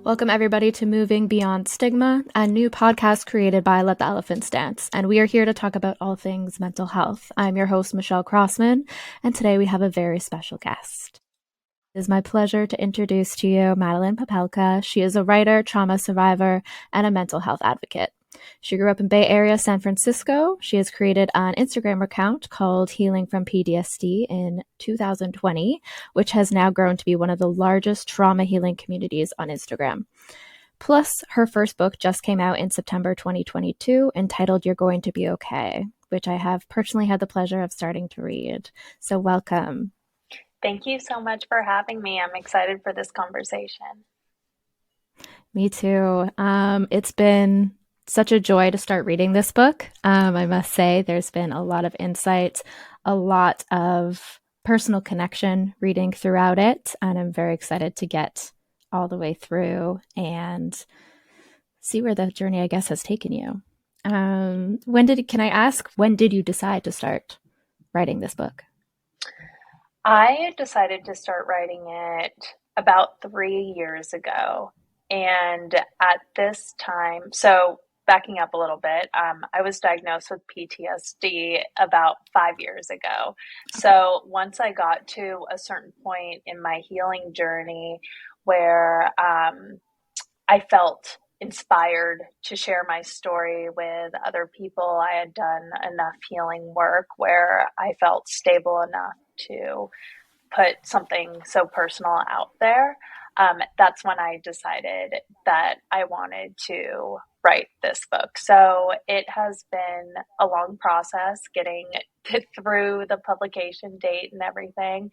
Welcome, everybody, to Moving Beyond Stigma, a new podcast created by Let the Elephants Dance. And we are here to talk about all things mental health. I'm your host, Michelle Crossman, and today we have a very special guest. It is my pleasure to introduce to you Madeline Popelka. She is a writer, trauma survivor, and a mental health advocate. She grew up in Bay Area, San Francisco. She has created an Instagram account called Healing from PTSD in 2020, which has now grown to be one of the largest trauma healing communities on Instagram. Plus, her first book just came out in September 2022, entitled You're Going to Be Okay, which I have personally had the pleasure of starting to read. So welcome. Thank you so much for having me. I'm excited for this conversation. Me too. It's been such a joy to start reading this book. I must say there's been a lot of insight, a lot of personal connection reading throughout it, and I'm very excited to get all the way through and see where the journey, I guess, has taken you. When did you decide to start writing this book? I decided to start writing it about 3 years ago. And at this time, so backing up a little bit, I was diagnosed with PTSD about 5 years ago. So once I got to a certain point in my healing journey where I felt inspired to share my story with other people, I had done enough healing work where I felt stable enough to put something so personal out there. That's when I decided that I wanted to write this book. So it has been a long process getting through the publication date and everything.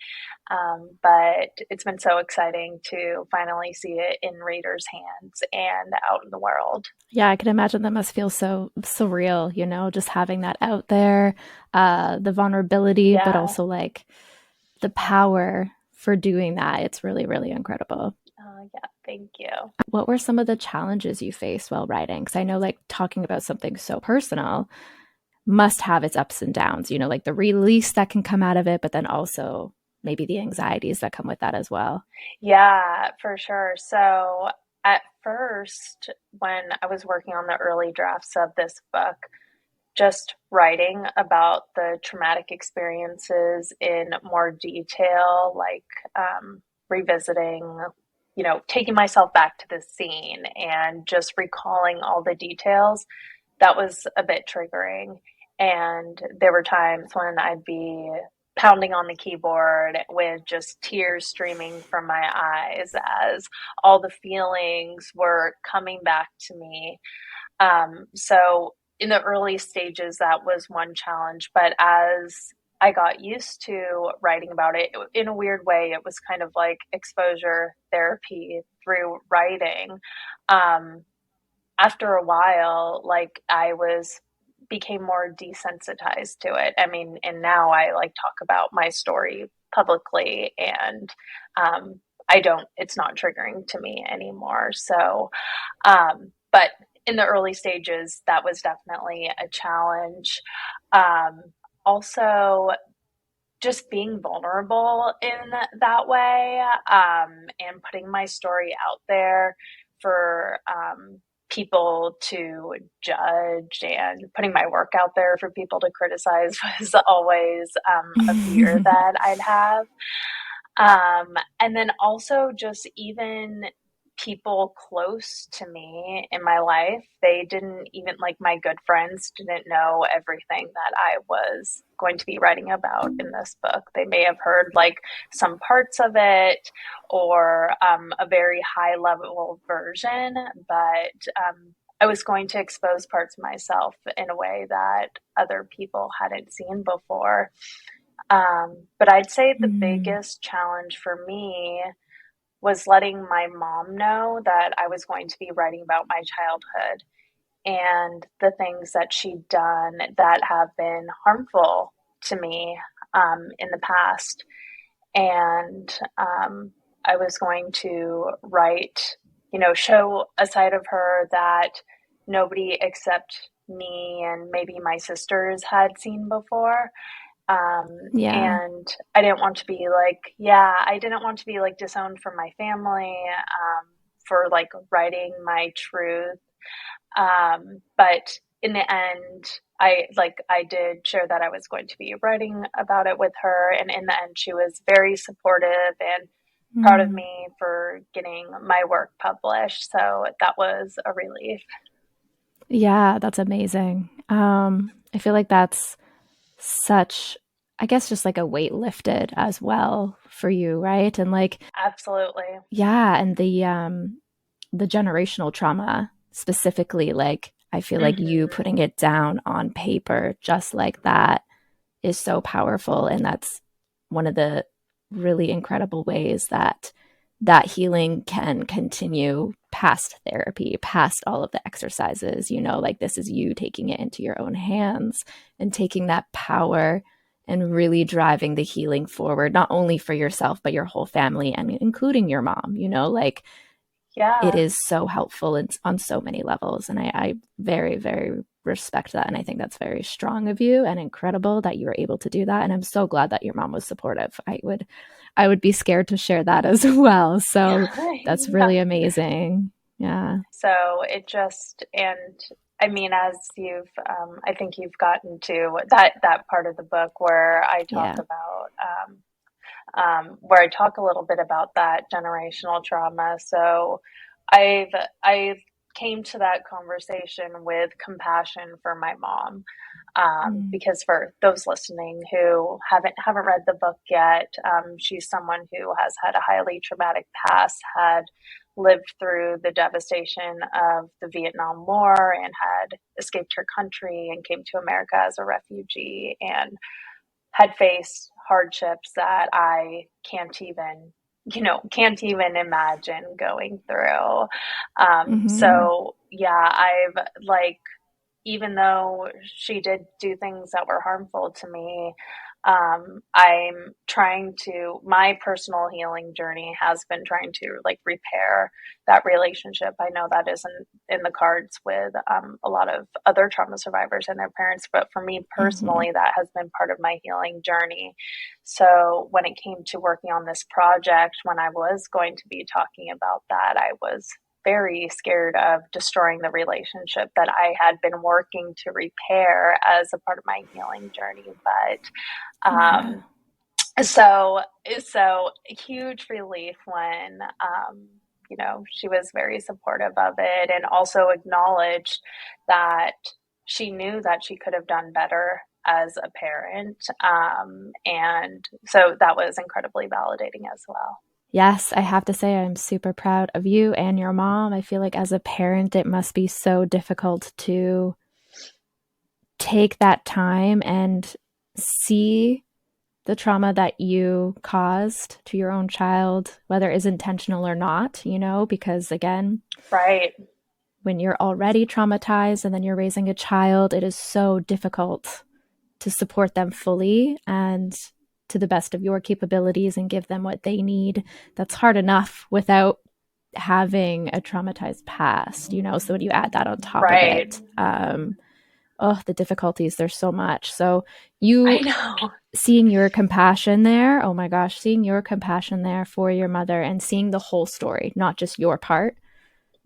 But it's been so exciting to finally see it in readers' hands and out in the world. Yeah, I can imagine that must feel so surreal, just having that out there, the vulnerability, but Yeah. also like the power for doing that. It's really, really incredible. Yeah, thank you. What were some of the challenges you faced while writing? Because I know like talking about something so personal must have its ups and downs, like the release that can come out of it, but then also maybe the anxieties that come with that as well. Yeah, for sure. So at first, when I was working on the early drafts of this book, just writing about the traumatic experiences in more detail, like revisiting, taking myself back to the scene and just recalling all the details, that was a bit triggering. And there were times when I'd be pounding on the keyboard with just tears streaming from my eyes as all the feelings were coming back to me. So in the early stages, that was one challenge. But as I got used to writing about it, in a weird way, it was kind of like exposure therapy through writing. Um, After a while, like became more desensitized to it. I mean, and now I like talk about my story publicly, and um, it's not triggering to me anymore. So, but in the early stages, that was definitely a challenge. Um, Also, just being vulnerable in that way, and putting my story out there for people to judge, and putting my work out there for people to criticize was always a fear that I'd have. And then also just even people close to me in my life, they didn't even, like my good friends didn't know everything that I was going to be writing about in this book. They may have heard like some parts of it, or a very high level version, but I was going to expose parts of myself in a way that other people hadn't seen before. But I'd say the biggest challenge for me was letting my mom know that I was going to be writing about my childhood and the things that she'd done that have been harmful to me in the past. And I was going to write, show a side of her that nobody except me and maybe my sisters had seen before. Yeah. And I didn't want to be like, yeah, I didn't want to be like disowned from my family, for like writing my truth. But in the end, I did share that I was going to be writing about it with her, and in the end, she was very supportive and proud of Mm. me for getting my work published. So that was a relief. Yeah, that's amazing. I feel like that's such, I guess, just like a weight lifted as well for you, right? And like, Absolutely. yeah, and the generational trauma specifically, like I feel like you Hmm. putting it down on paper just like that is so powerful, and that's one of the really incredible ways that that healing can continue past therapy, past all of the exercises, like this is you taking it into your own hands and taking that power and really driving the healing forward, not only for yourself but your whole family and including your mom, like it Yeah. is so helpful on so many levels. And I very, very respect that. And I think that's very strong of you and incredible that you were able to do that. And I'm so glad that your mom was supportive. I would be scared to share that as well. So that's Yeah. really amazing. Yeah. So it just, and I mean, as I think you've gotten to that part of the book where I talk Yeah. about, where I talk a little bit about that generational trauma. So I've I came to that conversation with compassion for my mom, Mm. because for those listening who haven't read the book yet, she's someone who has had a highly traumatic past, had lived through the devastation of the Vietnam War, and had escaped her country and came to America as a refugee, and had faced hardships that I can't even imagine going through. Hmm. So yeah, I've like, even though she did do things that were harmful to me, I'm trying to, my personal healing journey has been trying to like repair that relationship. I know that isn't in the cards with a lot of other trauma survivors and their parents, but for me Hmm. personally, that has been part of my healing journey. So when it came to working on this project, when I was going to be talking about that, I was very scared of destroying the relationship that I had been working to repair as a part of my healing journey. But Yeah. so so a huge relief when she was very supportive of it, and also acknowledged that she knew that she could have done better as a parent, and so that was incredibly validating as well. Yes, I have to say I'm super proud of you and your mom. I feel like as a parent, it must be so difficult to take that time and see the trauma that you caused to your own child, whether it's intentional or not, because again, Right. when you're already traumatized and then you're raising a child, it is so difficult to support them fully and to the best of your capabilities and give them what they need. That's hard enough without having a traumatized past, So when you add that on top of Right. it, the difficulties, there's so much. So I you know. seeing your compassion there, oh my gosh, seeing your compassion there for your mother and seeing the whole story, not just your part,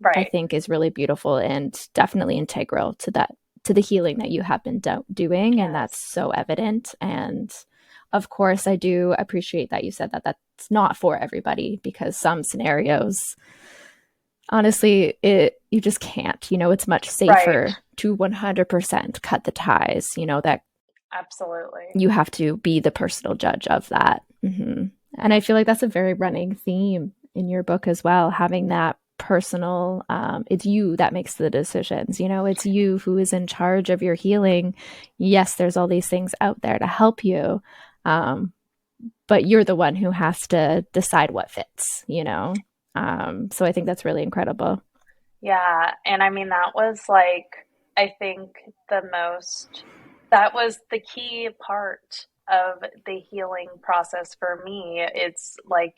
I Right. think is really beautiful and definitely integral to the healing that you have been doing, and that's Yes. so evident. And of course, I do appreciate that you said that that's not for everybody, because some scenarios, honestly, it you just can't. It's much Right. safer to 100% cut the ties. That Absolutely. you have to be the personal judge of that. And I feel like that's a very running theme in your book as well, having that personal, it's you that makes the decisions, it's you who is in charge of your healing. Yes, there's all these things out there to help you, but you're the one who has to decide what fits. So I think that's really incredible. Yeah. And I mean, that was like, I think the most, that was the key part of the healing process for me. It's like,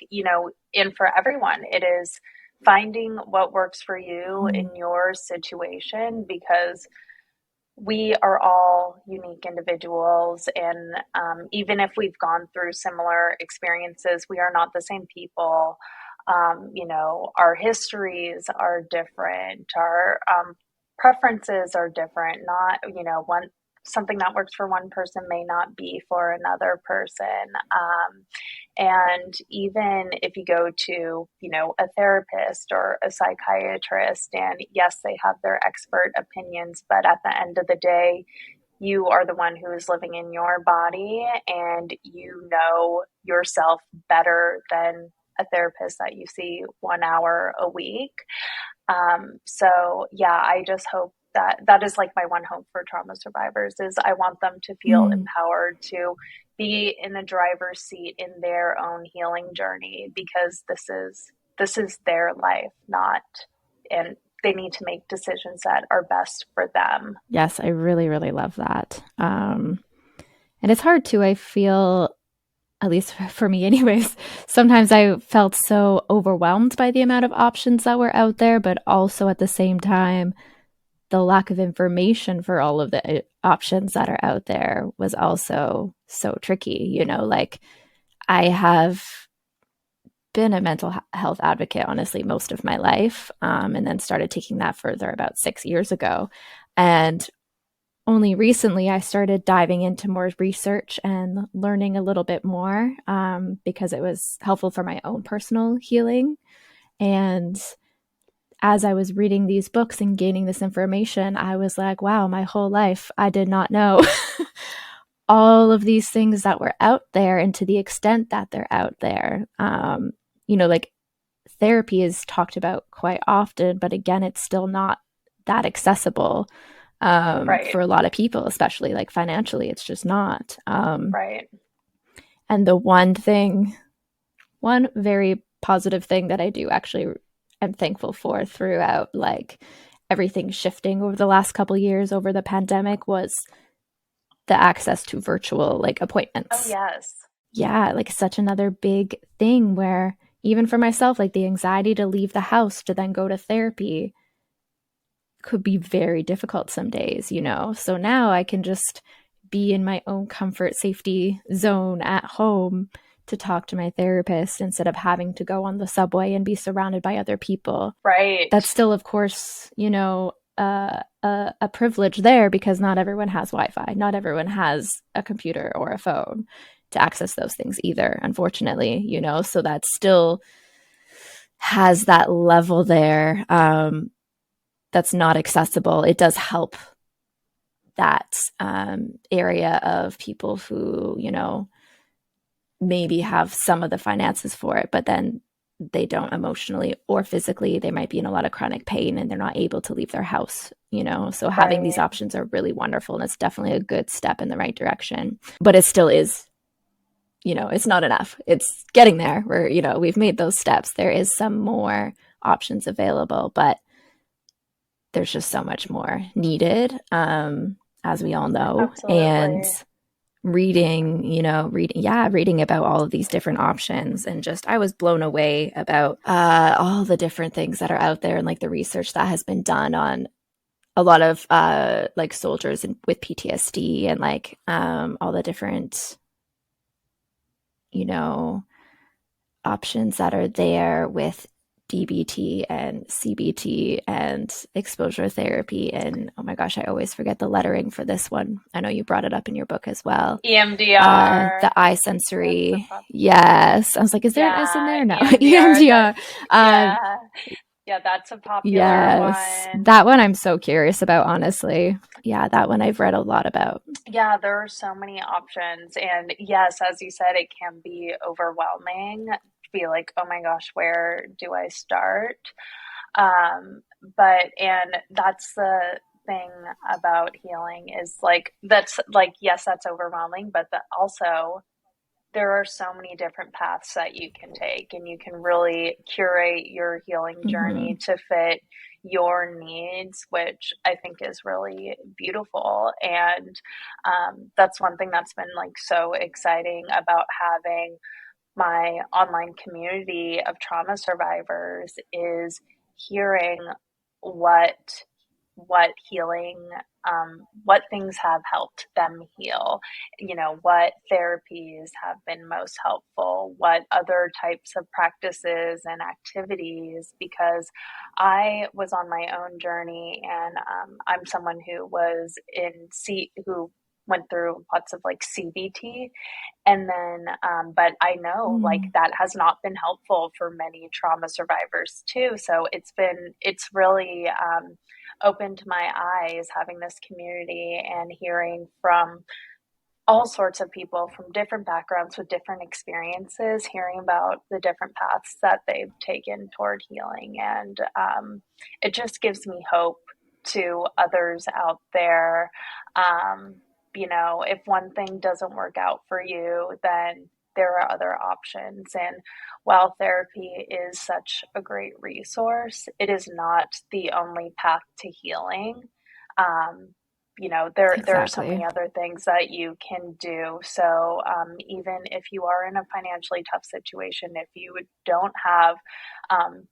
and for everyone, it is finding what works for you Mm. in your situation, because we are all unique individuals, and even if we've gone through similar experiences, we are not the same people. Our histories are different, our preferences are different. Not, one something that works for one person may not be for another person. And even if you go to, a therapist or a psychiatrist, and yes, they have their expert opinions, but at the end of the day, you are the one who is living in your body, and you know yourself better than a therapist that you see 1 hour a week. So yeah, I just hope that is like my one hope for trauma survivors is I want them to feel Mm. empowered to be in the driver's seat in their own healing journey, because this is their life, not, and they need to make decisions that are best for them. Yes, I really, really love that. And it's hard too. I feel, at least for me, anyways, sometimes I felt so overwhelmed by the amount of options that were out there, but also at the same time, the lack of information for all of the options that are out there was also so tricky. Like I have been a mental health advocate, honestly, most of my life, and then started taking that further about 6 years ago. And only recently I started diving into more research and learning a little bit more because it was helpful for my own personal healing. And as I was reading these books and gaining this information, I was like, wow, my whole life I did not know all of these things that were out there, and to the extent that they're out there. Like therapy is talked about quite often, but again, it's still not that accessible Right, for a lot of people, especially like financially. It's just not. right. And one very positive thing that I do actually am thankful for throughout like everything shifting over the last couple years over the pandemic was the access to virtual like Oh appointments. yes. Yeah, like such another big thing where even for myself, like the anxiety to leave the house to then go to therapy could be very difficult some days. So now I can just be in my own comfort safety zone at home to talk to my therapist instead of having to go on the subway and be surrounded by other people. Right. That's still, of course, a privilege there because not everyone has Wi-Fi. Not everyone has a computer or a phone to access those things either, unfortunately. So that still has that level there that's not accessible. It does help that area of people who maybe have some of the finances for it, but then they don't emotionally or physically. They might be in a lot of chronic pain and they're not able to leave their house. So having these Right. options are really wonderful, and it's definitely a good step in the right direction. But it still is, it's not enough. It's getting there where, we've made those steps. There is some more options available, but there's just so much more needed, as we all know. And Absolutely. reading about all of these different options, and just I was blown away about all the different things that are out there, and like the research that has been done on a lot of like soldiers with PTSD, and like all the different you know options that are there with DBT and CBT and exposure therapy. And oh my gosh, I always forget the lettering for this one. I know you brought it up in your book as well. EMDR. The eye That's a sensory. pop. Yes. I was like, is there an S in Yeah, there? No. EMDR. EMDR. Uh, Yeah, yeah, that's a popular yes. one. That one I'm so curious about, honestly. Yeah, that one I've read a lot about. Yeah, there are so many options. And yes, as you said, it can be overwhelming to be like, oh my gosh, where do I start? And that's the thing about healing is like, that's like, yes, that's overwhelming, but also there are so many different paths that you can take, and you can really curate your healing Hmm. journey to fit your needs, which I think is really beautiful. And that's one thing that's been like so exciting about having my online community of trauma survivors is hearing what what healing what things have helped them heal, what therapies have been most helpful, what other types of practices and activities, because I was on my own journey, and I'm someone who was who went through lots of like CBT, and then, but I know like Mm. that has not been helpful for many trauma survivors too. So it's really opened my eyes having this community and hearing from all sorts of people from different backgrounds with different experiences, hearing about the different paths that they've taken toward healing. And it just gives me hope to others out there. Um, if one thing doesn't work out for you, then there are other options. And while therapy is such a great resource, it is not the only path to healing. Um, there are so Exactly. many other things that you can do. So even if you are in a financially tough situation, if you don't have um,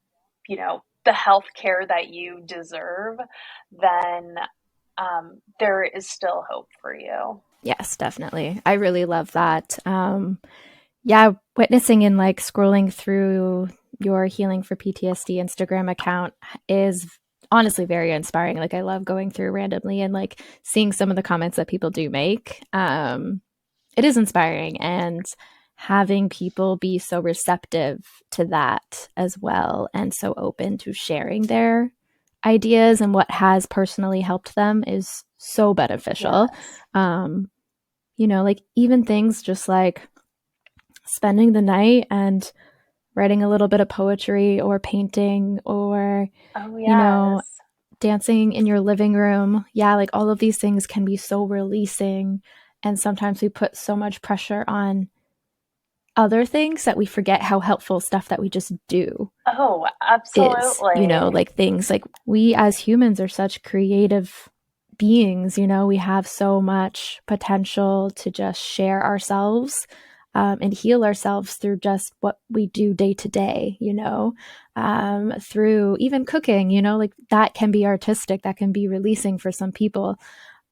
the health care that you deserve, then there is still hope for you. Yes, definitely. I really love that. Yeah, witnessing and like scrolling through your Healing for PTSD Instagram account is honestly very inspiring. Like I love going through randomly and like seeing some of the comments that people do make. It is inspiring, and having people be so receptive to that as well and so open to sharing their ideas and what has personally helped them is so beneficial. Yes. Um, like even things just like spending the night and writing a little bit of poetry or painting or, Oh, you know, yes. dancing in your living room. Yeah, like all of these things can be so releasing. And sometimes we put so much pressure on other things that we forget how helpful stuff that we just do Oh, is, absolutely. like things like we as humans are such creative beings, we have so much potential to just share ourselves and heal ourselves through just what we do day to day, through even cooking, like that can be artistic, that can be releasing for some people.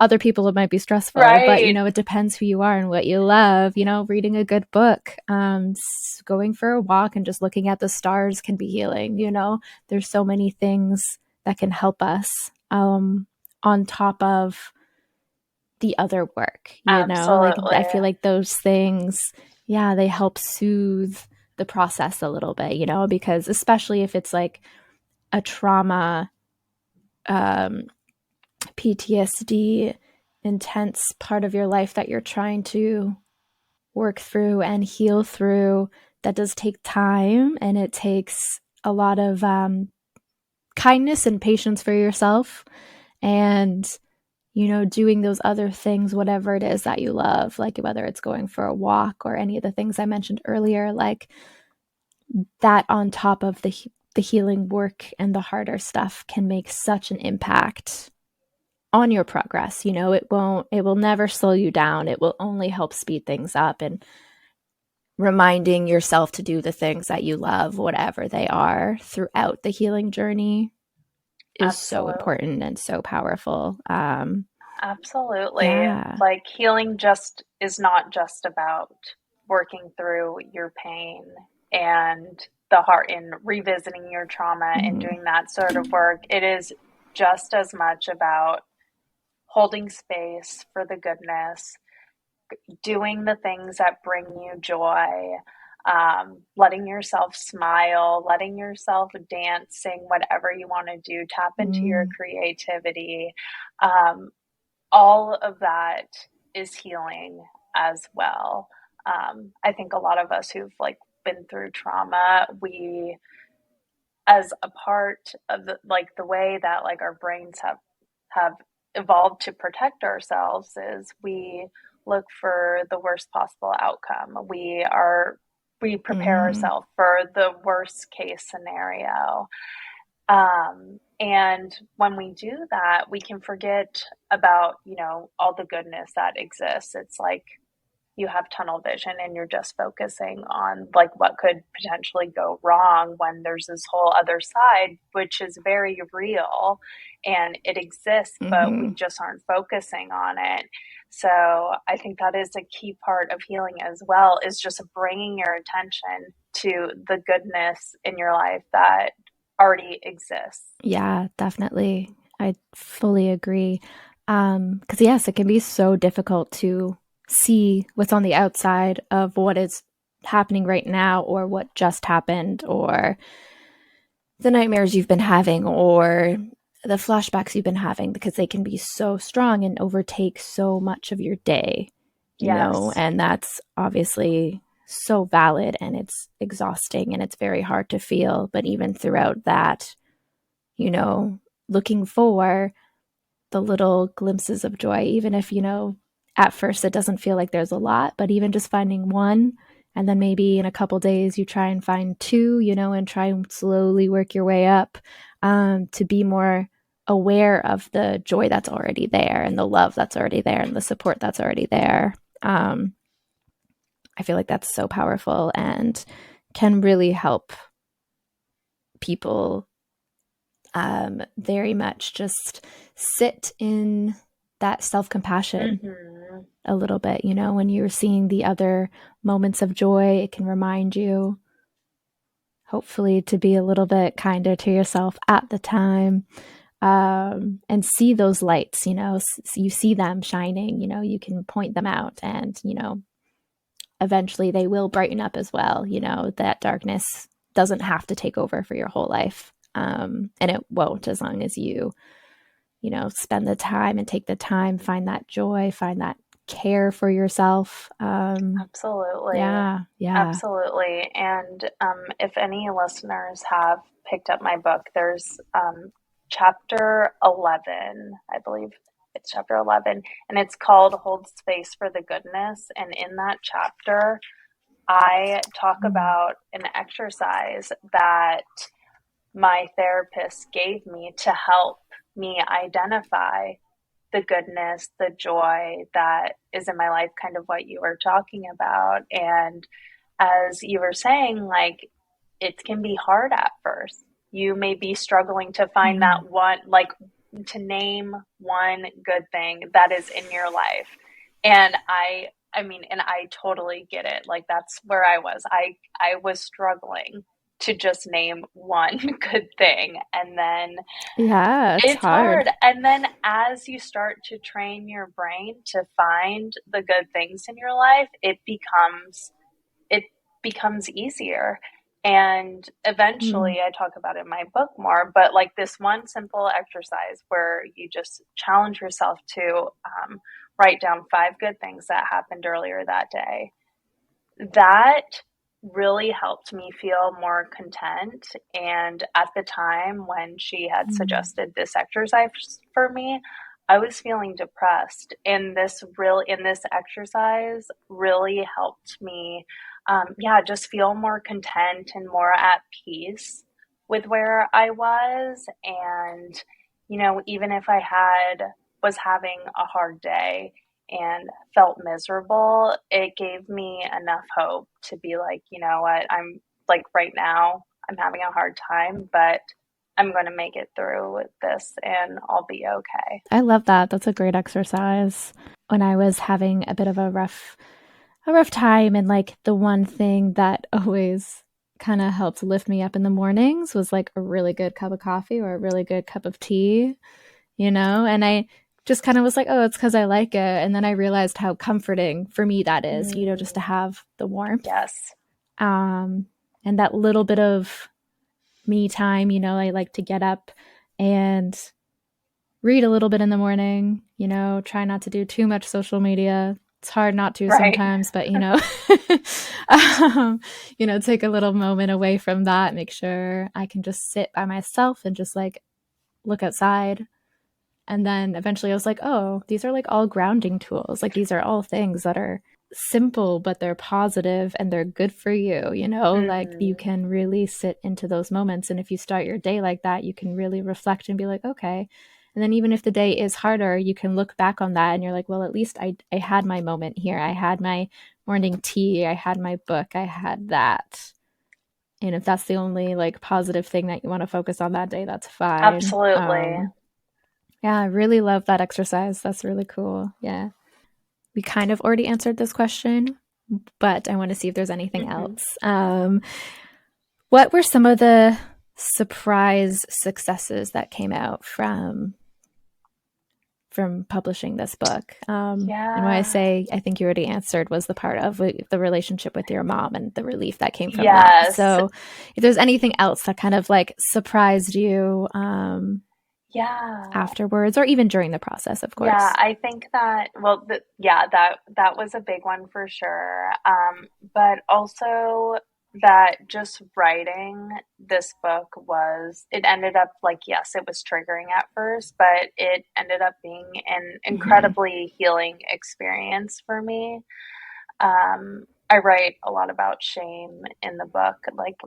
Other people it might be stressful, but Right. it depends who you are and what you love. Reading a good book, going for a walk and just looking at the stars can be healing. There's so many things that can help us, on top of the other work. Like I Absolutely. feel like those things, yeah, they help soothe the process a little bit. Because especially if it's like a trauma, um, PTSD intense part of your life that you're trying to work through and heal through, that does take time, and it takes a lot of kindness and patience for yourself, and doing those other things, whatever it is that you love, like whether it's going for a walk or any of the things I mentioned earlier, like that on top of the healing work and the harder stuff can make such an impact on your progress. It will never slow you down. It will only help speed things up, and reminding yourself to do the things that you love, whatever they are, throughout the healing journey is so Absolutely. important and so powerful. Absolutely. Yeah. Like healing just is not just about working through your pain and the heart in revisiting your trauma and Mhm. doing that sort of work. It is just as much about holding space for the goodness, doing the things that bring you joy, letting yourself smile, letting yourself dance, sing, whatever you want to do, tap into your Mm. creativity. Um, all of that is healing as well. I think a lot of us who've like been through trauma, we, as a part of the way that like our brains have evolved to protect ourselves, is we look for the worst possible outcome. We prepare Mhm. ourselves for the worst case scenario. And when we do that, we can forget about, all the goodness that exists. It's like you have tunnel vision and you're just focusing on like what could potentially go wrong, when there's this whole other side which is very real and it exists, but we Mm-hmm. just aren't focusing on it. So I think that is a key part of healing as well, is just bringing your attention to the goodness in your life that already exists. Yeah, definitely. I fully agree. Because yes, it can be so difficult to see what's on the outside of what is happening right now, or what just happened, or the nightmares you've been having, or the flashbacks you've been having, because they can be so strong and overtake so much of your day, Yes. and that's obviously so valid, and it's exhausting and it's very hard to feel. But even throughout that, you know, looking for the little glimpses of joy, even if, at first it doesn't feel like there's a lot, but even just finding one, and then maybe in a couple days you try and find two, and try and slowly work your way up, to be more aware of the joy that's already there, and the love that's already there, and the support that's already there. I feel like that's so powerful and can really help people, very much just sit in that self compassion Hmm. a little bit. When you're seeing the other moments of joy, it can remind you, hopefully, to be a little bit kinder to yourself at the time, and see those lights. You see them shining, you can point them out, and, eventually they will brighten up as well. That darkness doesn't have to take over for your whole life. And it won't, as long as spend the time and take the time, find that joy, find that care for yourself. Absolutely. Yeah, yeah. Absolutely. And if any listeners have picked up my book, there's chapter 11, I believe it's chapter 11, and it's called Hold Space for the Goodness. And in that chapter, I talk Mm. about an exercise that my therapist gave me to help me identify the goodness, the joy that is in my life, kind of what you were talking about. And as you were saying, like, it can be hard at first. You may be struggling to find that Mm. one, like, to name one good thing that is in your life. And I mean, and I totally get it. Like, that's where I was. I was struggling to just name one good thing. And then Yeah, it's it's hard. hard. And then as you start to train your brain to find the good things in your life, it becomes easier. And Mm. eventually, I talk about it in my book more, but like this one simple exercise where you just challenge yourself to write down five good things that happened earlier that day, that really helped me feel more content. And at the time when she had Mm. suggested this exercise for me, I was feeling depressed. And this exercise really helped me, yeah, just feel more content and more at peace with where I was. And, even if I had was having a hard day and felt miserable, it gave me enough hope to be like, you know what, I'm like right now, I'm having a hard time, but I'm going to make it through with this and I'll be okay. I love that. That's a great exercise. When I was having a bit of a rough time, and like the one thing that always kind of helped lift me up in the mornings was like a really good cup of coffee or a really good cup of tea, and I just kind of was like, oh, it's because I like it. And then I realized how comforting for me that is, just to Mm, have the warmth, yes. um, and that little bit of me time. I like to get up and read a little bit in the morning, try not to do too much social media. It's hard not to Right. sometimes, but take a little moment away from that, make sure I can just sit by myself and just like look outside. And then eventually I was like, oh, these are like all grounding tools. Like these are all things that are simple, but they're positive and they're good for you, like you Hmm. can really sit into those moments. And if you start your day like that, you can really reflect and be like, okay, And then even if the day is harder, you can look back on that and you're like, well, at least I had my moment here. I had my morning tea. I had my book. I had that. And if that's the only like positive thing that you want to focus on that day, that's fine. Absolutely. Yeah, I really love that exercise. That's really cool. Yeah. We kind of already answered this question, but I want to see if there's anything else. What were some of the surprise successes that came out from publishing this book? And why I say I think you already answered was the part of the relationship with your mom and the relief that came from that. So if there's anything else that kind of like surprised you afterwards, or even during the process, of course. Yeah, I think that, well, that was a big one for sure. But also that just writing this book it ended up like, yes, it was triggering at first, but it ended up being an incredibly healing experience for me. I write a lot about shame in the book, like,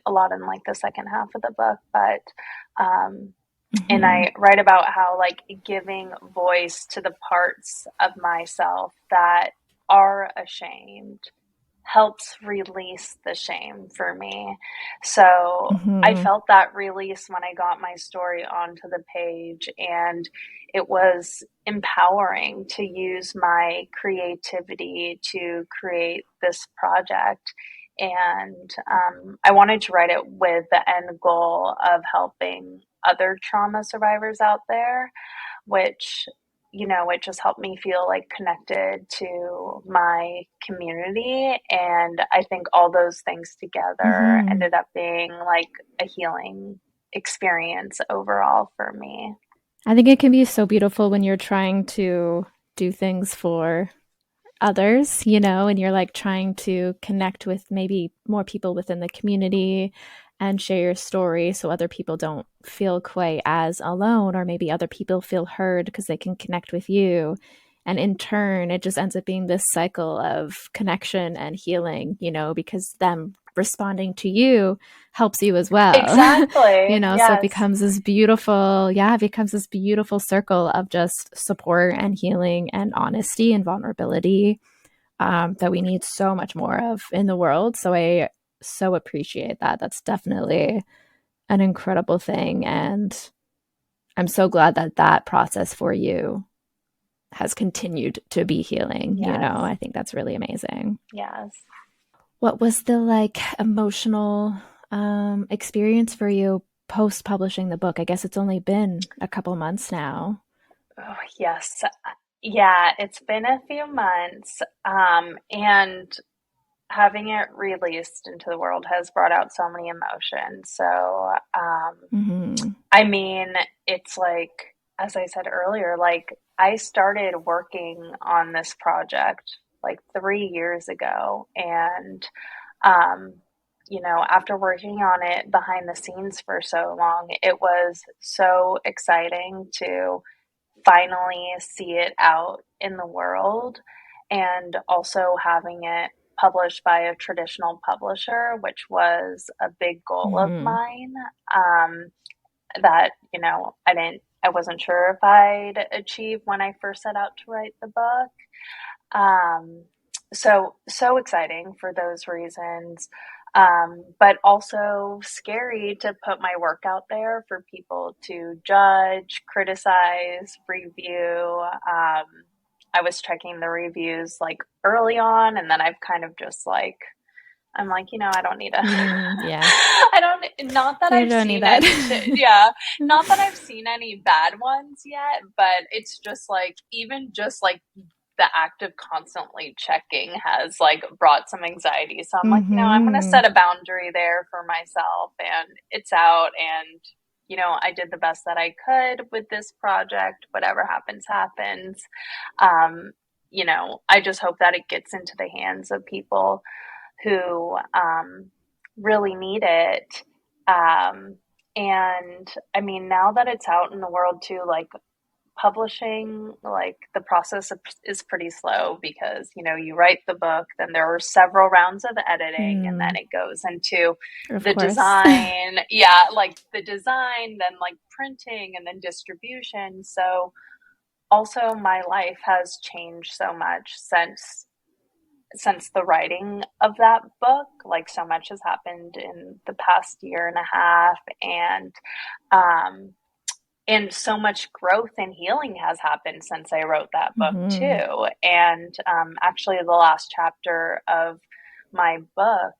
a lot in like the second half of the book, but, and I write about how like giving voice to the parts of myself that are ashamed helps release the shame for me. So I felt that release when I got my story onto the page, and it was empowering to use my creativity to create this project. And I wanted to write it with the end goal of helping other trauma survivors out there, which, it just helped me feel like connected to my community. And I think all those things together ended up being like a healing experience overall for me. I think it can be so beautiful when you're trying to do things for others, and you're like trying to connect with maybe more people within the community and share your story so other people don't feel quite as alone, or maybe other people feel heard because they can connect with you. And in turn, it just ends up being this cycle of connection and healing, because them responding to you helps you as well. Exactly. So it becomes this beautiful, it becomes this beautiful circle of just support and healing and honesty and vulnerability that we need so much more of in the world. So I so appreciate that. That's definitely an incredible thing. And I'm so glad that process for you has continued to be healing. Yes. I think that's really amazing. Yes. What was the like emotional experience for you post publishing the book? I guess it's only been a couple months now. Oh, yes. Yeah, it's been a few months. And having it released into the world has brought out so many emotions. So, I mean, it's like, as I said earlier, like I started working on this project like 3 years ago. And, after working on it behind the scenes for so long, it was so exciting to finally see it out in the world, and also having it published by a traditional publisher, which was a big goal of mine. That, I wasn't sure if I'd achieve when I first set out to write the book. So exciting for those reasons. But also scary to put my work out there for people to judge, criticize, review. I was checking the reviews like early on, and then I've kind of just like, I'm like, I don't need I don't, not that I've seen any, not that I've seen any bad ones yet, but it's just like, even just like the act of constantly checking has like brought some anxiety. So I'm like, I'm going to set a boundary there for myself, and it's out. And, I did the best that I could with this project. Whatever happens, happens. I just hope that it gets into the hands of people who really need it. And I mean, now that it's out in the world too, like publishing, like the process is pretty slow because, you write the book, then there are several rounds of editing, and then Mm, it goes into of the course. design. Yeah, like the design, then like printing, and then distribution. So also my life has changed so much since the writing of that book. Like so much has happened in the past year and a half, um and so much growth and healing has happened since I wrote that book Hmm. too. And actually, the last chapter of my book,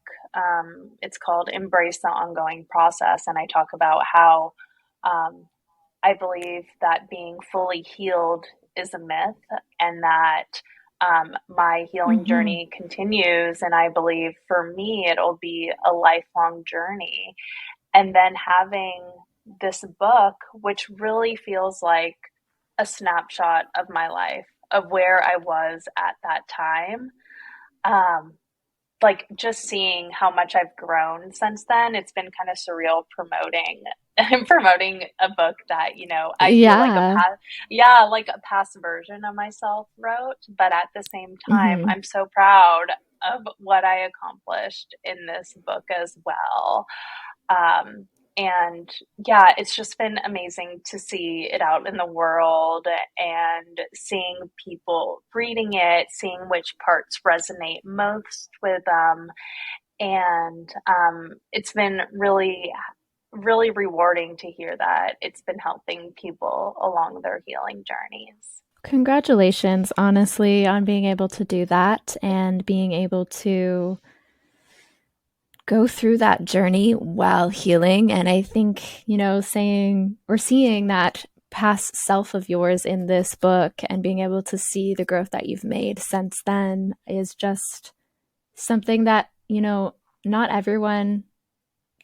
it's called "Embrace the Ongoing Process," and I talk about how um, I believe that being fully healed is a myth, and that my healing Hmm. journey continues. And I believe for me, it'll be a lifelong journey. And then having this book, which really feels like a snapshot of my life, of where I was at that time. Um, like just seeing how much I've grown since then, it's been kind of surreal promoting a book that, I feel like Yeah. like a past version of myself wrote, but at the same time, Hmm. I'm so proud of what I accomplished in this book as well. Um, and yeah, it's just been amazing to see it out in the world and seeing people reading it, seeing which parts resonate most with them. And it's been really, really rewarding to hear that it's been helping people along their healing journeys. Congratulations, honestly, on being able to do that and being able to go through that journey while healing. And I think, saying or seeing that past self of yours in this book and being able to see the growth that you've made since then is just something that, not everyone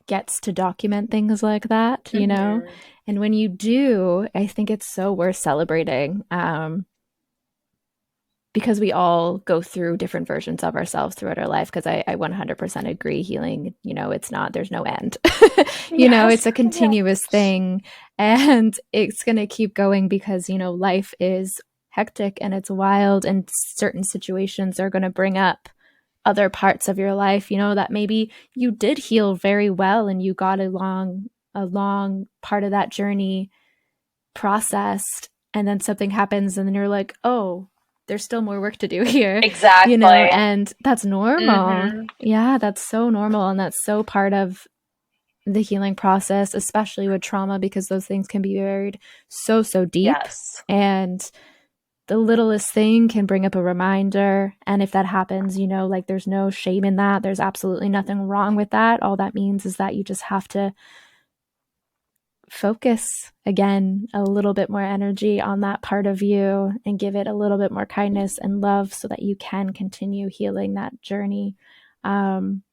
gets to document things like that. Mm-hmm. And when you do, I think it's so worth celebrating. Because we all go through different versions of ourselves throughout our life. Because I 100% agree, healing, it's not, there's no end. Yes. It's a Yeah. continuous thing and it's going to keep going because, life is hectic and it's wild, and certain situations are going to bring up other parts of your life, that maybe you did heal very well and you got a long part of that journey processed, and then something happens and then you're like, oh, there's still more work to do here, Exactly. and that's normal. Mm-hmm. Yeah, that's so normal, and that's so part of the healing process, especially with trauma, because those things can be buried so deep. Yes. And the littlest thing can bring up a reminder. And if that happens, like there's no shame in that. There's absolutely nothing wrong with that. All that means is that you just have to focus again a little bit more energy on that part of you and give it a little bit more kindness and love so that you can continue healing that journey. Um,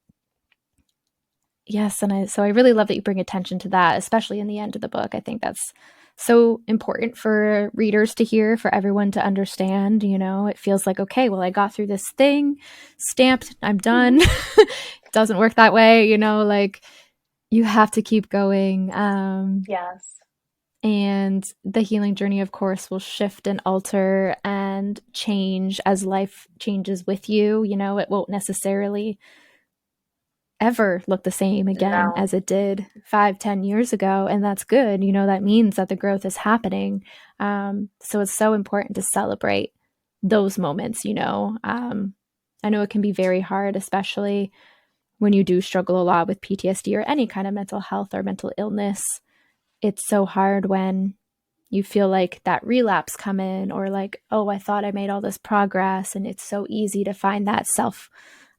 yes, and I really love that you bring attention to that, especially in the end of the book. I think that's so important for readers to hear, for everyone to understand. It feels like, okay, well, I got through this thing, stamped, I'm done. It doesn't work that way, like you have to keep going. Yes. And the healing journey, of course, will shift and alter and change as life changes with you. It won't necessarily ever look the same again No. as it did 5-10 years ago. And that's good. That means that the growth is happening. So it's so important to celebrate those moments. I know it can be very hard, especially when you do struggle a lot with PTSD or any kind of mental health or mental illness. It's so hard when you feel like that relapse come in, or like, oh, I thought I made all this progress, and it's so easy to find that self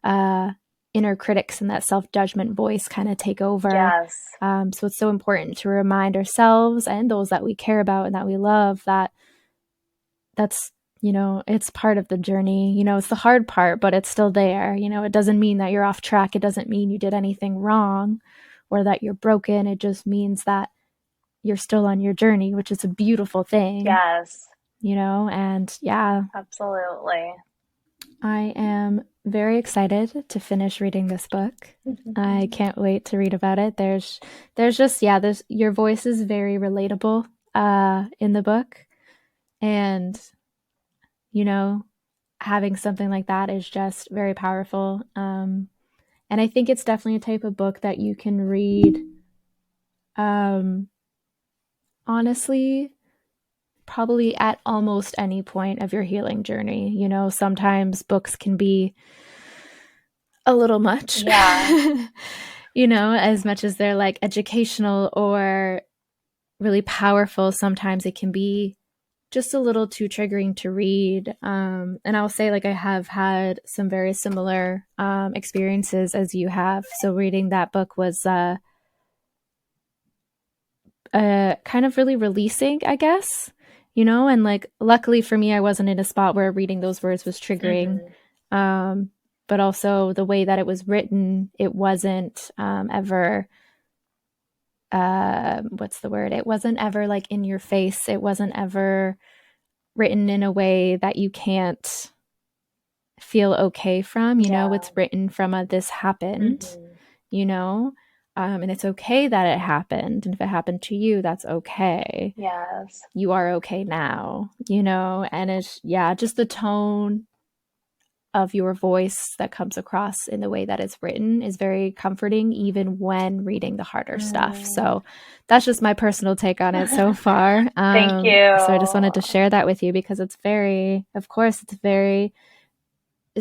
uh, inner critics and that self-judgment voice kind of take over. Yes. So it's so important to remind ourselves and those that we care about and that we love that that's it's part of the journey. It's the hard part, but it's still there. It doesn't mean that you're off track. It doesn't mean you did anything wrong or that you're broken. It just means that you're still on your journey, which is a beautiful thing. Yes. And yeah, Absolutely. I am very excited to finish reading this book. I can't wait to read about it. There's just, yeah, there's, your voice is very relatable in the book. And, you know, having something like that is just very powerful. And I think it's definitely a type of book that you can read, um, honestly, probably at almost any point of your healing journey. You know, sometimes books can be a little much, Yeah. you know, as much as they're like educational or really powerful, sometimes it can be just a little too triggering to read. And I'll say, like, I have had some very similar experiences as you have. So reading that book was kind of really releasing, I guess, you know, and like, luckily for me, I wasn't in a spot where reading those words was triggering. Hmm. Um, but also the way that it was written, it wasn't ever, what's the word? It wasn't ever like in your face. It wasn't ever written in a way that you can't feel okay from, you know, Yeah. it's written from a this happened, Hmm. you know, and it's okay that it happened. And if it happened to you, that's okay. Yes. You are okay now, you know, and it's, yeah, just the tone of your voice that comes across in the way that it's written is very comforting, even when reading the harder stuff. Mm. So that's just my personal take on it so far. Thank So I just wanted to you. share that with you because it's very, of course, it's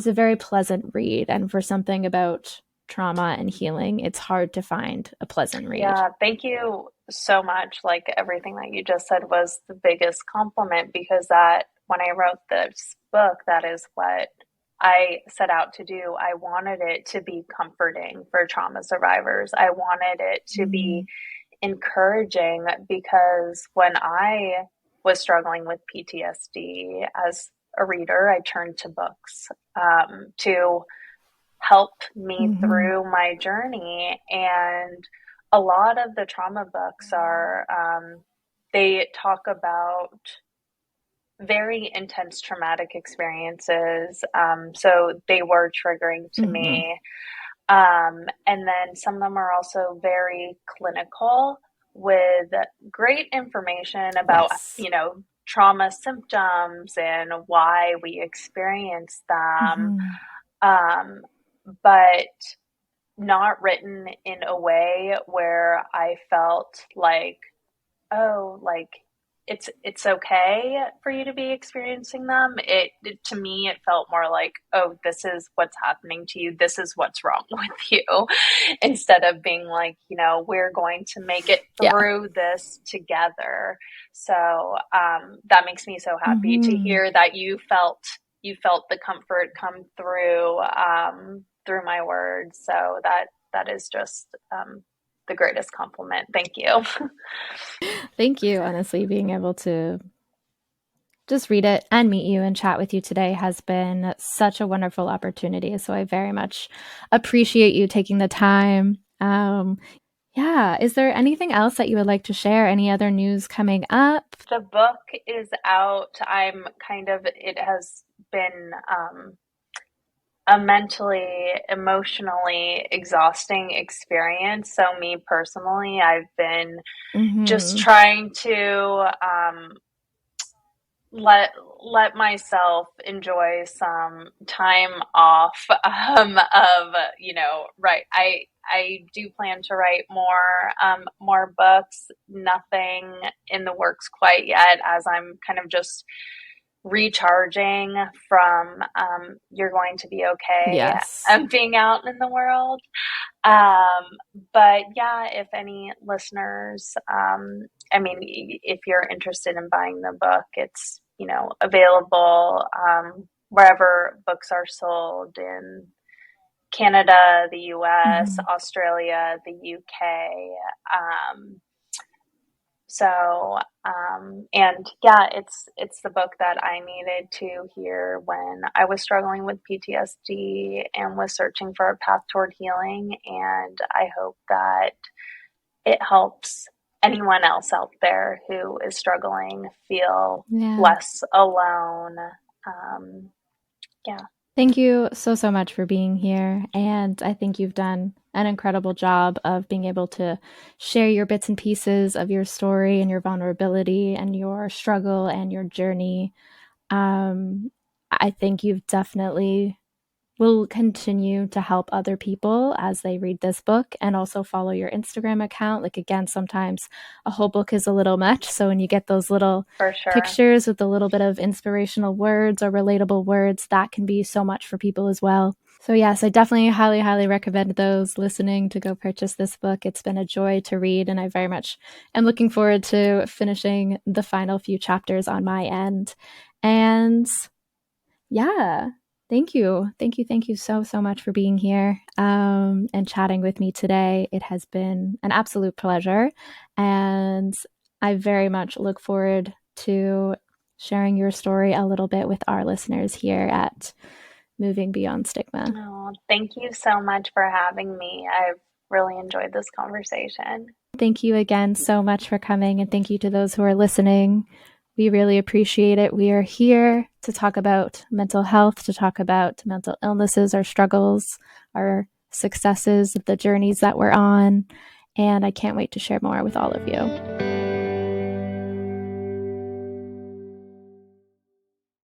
a very pleasant read. And for something about trauma and healing, it's hard to find a pleasant read. Yeah, thank you so much. Like everything that you just said was the biggest compliment because that when I wrote this book, that is what I set out to do. I wanted it to be comforting for trauma survivors. I wanted it to be Mm. encouraging because when I was struggling with PTSD as a reader, I turned to books to help me Mm-hmm. through my journey. And a lot of the trauma books are, they talk about very intense traumatic experiences. So they were triggering to Mm-hmm. me. And then some of them are also very clinical with great information about, Yes. trauma symptoms and why we experience them. Mm-hmm. Um, but not written in a way where I felt like, oh, like it's okay for you to be experiencing them. It to me it felt more like, oh, this is what's happening to you. This is what's wrong with you, instead of being like, we're going to make it Yeah. through this together. So that makes me so happy to Mm-hmm. hear that you felt the comfort come through my words. So that is just the greatest compliment. Thank you. Thank you. Honestly, being able to just read it and meet you and chat with you today has been such a wonderful opportunity. So I very much appreciate you taking the time. Yeah. Is there anything else that you would like to share? Any other news coming up? The book is out. It has been a mentally, emotionally exhausting experience. So, me personally, I've been just Mm-hmm. trying to let myself enjoy some time off of right. I do plan to write more books. Nothing in the works quite yet, as I'm kind of just recharging from You're Going to Be Okay Yes. being out in the world. um, but yeah, if any listeners, I mean, if you're interested in buying the book, it's, available wherever books are sold in Canada, the US, Mm-hmm. Australia, the UK. Um, so, and yeah, it's the book that I needed to hear when I was struggling with PTSD and was searching for a path toward healing. And I hope that it helps anyone else out there who is struggling feel Yeah. less alone. Um, yeah. Thank you so, so much for being here. And I think you've done an incredible job of being able to share your bits and pieces of your story and your vulnerability and your struggle and your journey. I think you've definitely will continue to help other people as they read this book, and also follow your Instagram account. Like, again, sometimes a whole book is a little much. So when you get those little For sure. pictures with a little bit of inspirational words or relatable words, that can be so much for people as well. So yes, I definitely highly, highly recommend those listening to go purchase this book. It's been a joy to read, and I very much am looking forward to finishing the final few chapters on my end. And yeah, thank you. Thank you. Thank you so, so much for being here and chatting with me today. It has been an absolute pleasure. And I very much look forward to sharing your story a little bit with our listeners here at Moving Beyond Stigma. Oh, thank you so much for having me. I've really enjoyed this conversation. Thank you again so much for coming, and thank you to those who are listening. We really appreciate it. We are here to talk about mental health, to talk about mental illnesses, our struggles, our successes, the journeys that we're on, and I can't wait to share more with all of you.